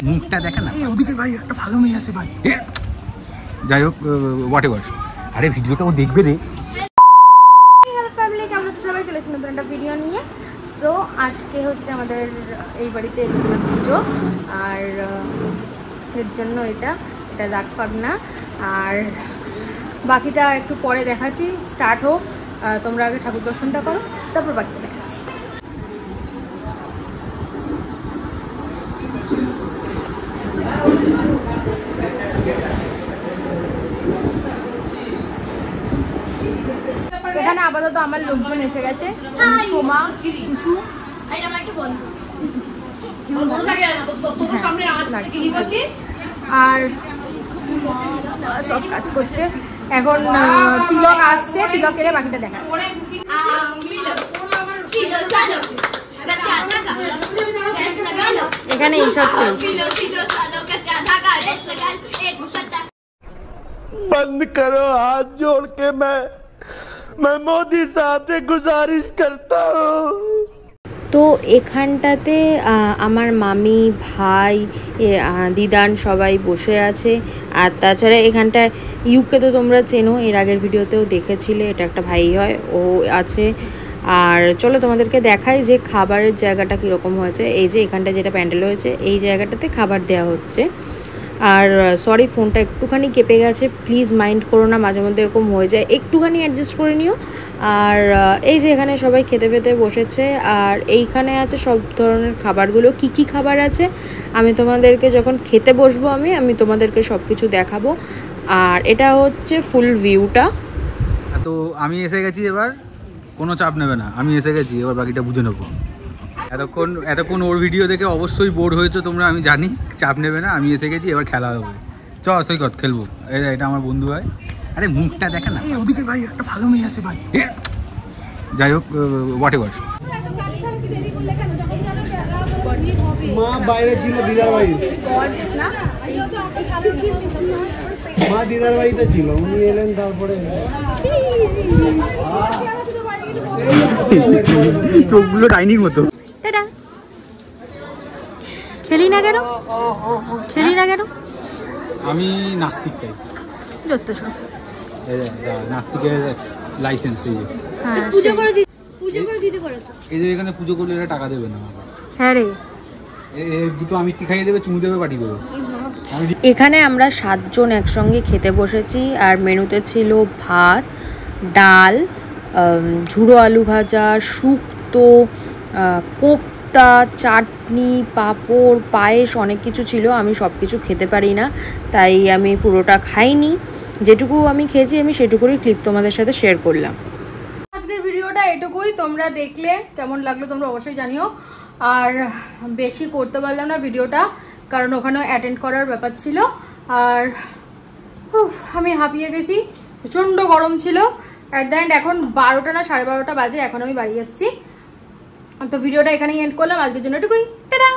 মুখটা দেখে না ওদিকে ভাই একটা ভালো মেয়ে আছে ভাই যাই হোক হোয়াট এভার আরে ভিডিওটা ও দেখবে রে হ্যালো ফ্যামিলি কেমন আছো সবাই চলেছি নতুন একটা ভিডিও নিয়ে সো আজকে হচ্ছে আমাদের এই বাড়িতে পুজো আর এর জন্য এটা দাগ ফাগনা আর বাকিটা একটু পরে দেখাচ্ছি স্টার্ট হোক তোমরা আগে ঠাকুর দর্শনটা করো তারপর বাকিটা দেখাচ্ছি এখানে আপাতত আমার লোকজন এসে গেছে সোমা কুসু আর সব কাজ করছে এখন তিলক আসছে তিলক এলে বাকিটা দেখা এখানে এইসব बंद करो हाथ जोड़ के मैं मोदी साहब से गुजारिश करता हूँ তো এখানটাতে আমার মামি ভাই দিদান সবাই বসে আছে আর তাছাড়া এখানটায় ইউকে তো তোমরা চেনো এর আগের ভিডিওতেও দেখেছিলে এটা একটা ভাই হয় ও আছে আর চলো তোমাদেরকে দেখাই যে খাবারের জায়গাটা কীরকম হয়েছে এই যে এখানটা যেটা প্যান্ডেল হয়েছে এই জায়গাটাতে খাবার দেওয়া হচ্ছে আর সরি ফোনটা একটুখানি কেঁপে গেছে প্লিজ মাইন্ড করো না মাঝে মধ্যে এরকম হয়ে যায় একটুখানি অ্যাডজাস্ট করে নিও আর এই যে এখানে সবাই খেতে পেতে বসেছে আর এইখানে আছে সব ধরনের খাবারগুলো কি কি খাবার আছে আমি তোমাদেরকে যখন খেতে বসবো আমি তোমাদেরকে সব কিছু দেখাবো আর এটা হচ্ছে ফুল ভিউটা তো আমি এসে গেছি এবার কোনো চাপ নেবে না আমি এসে গেছি এবার বাকিটা বুঝে নেবো এতক্ষণ ওর ভিডিও দেখে অবশ্যই বোর হয়েছো তোমরা আমি জানি চাপ নেবে না আমি এসে গেছি এবার খেলা হবে চ সৈকত খেলবো এটা আমার বন্ধু হয় আরে মুখটা দেখে না ওদিকে ভাই একটা ভালো মেয়ে আছে ভাই যাই হোক হোয়াট এভার মা বাইরে ছিল দিদার বাড়ি মা দিদার বাড়িতে ছিল উনি এলেন তারপরে চোখগুলো ডাইনির মতো খেলি না কেন আমি নাস্তিক টাইপ যত সব নাস্তিকের লাইসেন্স পুজো করে দিতে পারে তো এই যে এখানে পুজো করলে এরা টাকা দেবে না হ্যাঁ রে দুটো আমিত্তি খাইয়ে দেবে চুমু দেবে পাঠিয়ে দেবে এখানে আমরা 7 জন একসঙ্গে খেতে বসেছি আর মেনুতে ছিল ভাত ডাল ঝুড়ো আলু ভাজা শুক্তো কোপ্তা চাটনি পাঁপড় পায়েস অনেক কিছু ছিল আমি সব কিছু খেতে পারি না তাই আমি পুরোটা খাইনি যেটুকু আমি খেয়েছি আমি সেটুকুরই ক্লিপ তোমাদের সাথে শেয়ার করলাম আজকের ভিডিওটা এটুকুই তোমরা দেখলে কেমন লাগলো তোমরা অবশ্যই জানিও আর বেশি করতে পারলাম না ভিডিওটা কারণ ওখানেও অ্যাটেন্ড করার ব্যাপার ছিল আর আমি হাঁপিয়ে গেছি প্রচণ্ড গরম ছিল অ্যাট দ্য এন্ড এখন 12টা না 12:30 বাজে এখন আমি বাড়ি এসেছি তো ভিডিওটা এখানেই এন্ড করলাম আজকের জন্য এটুকুই টাটা।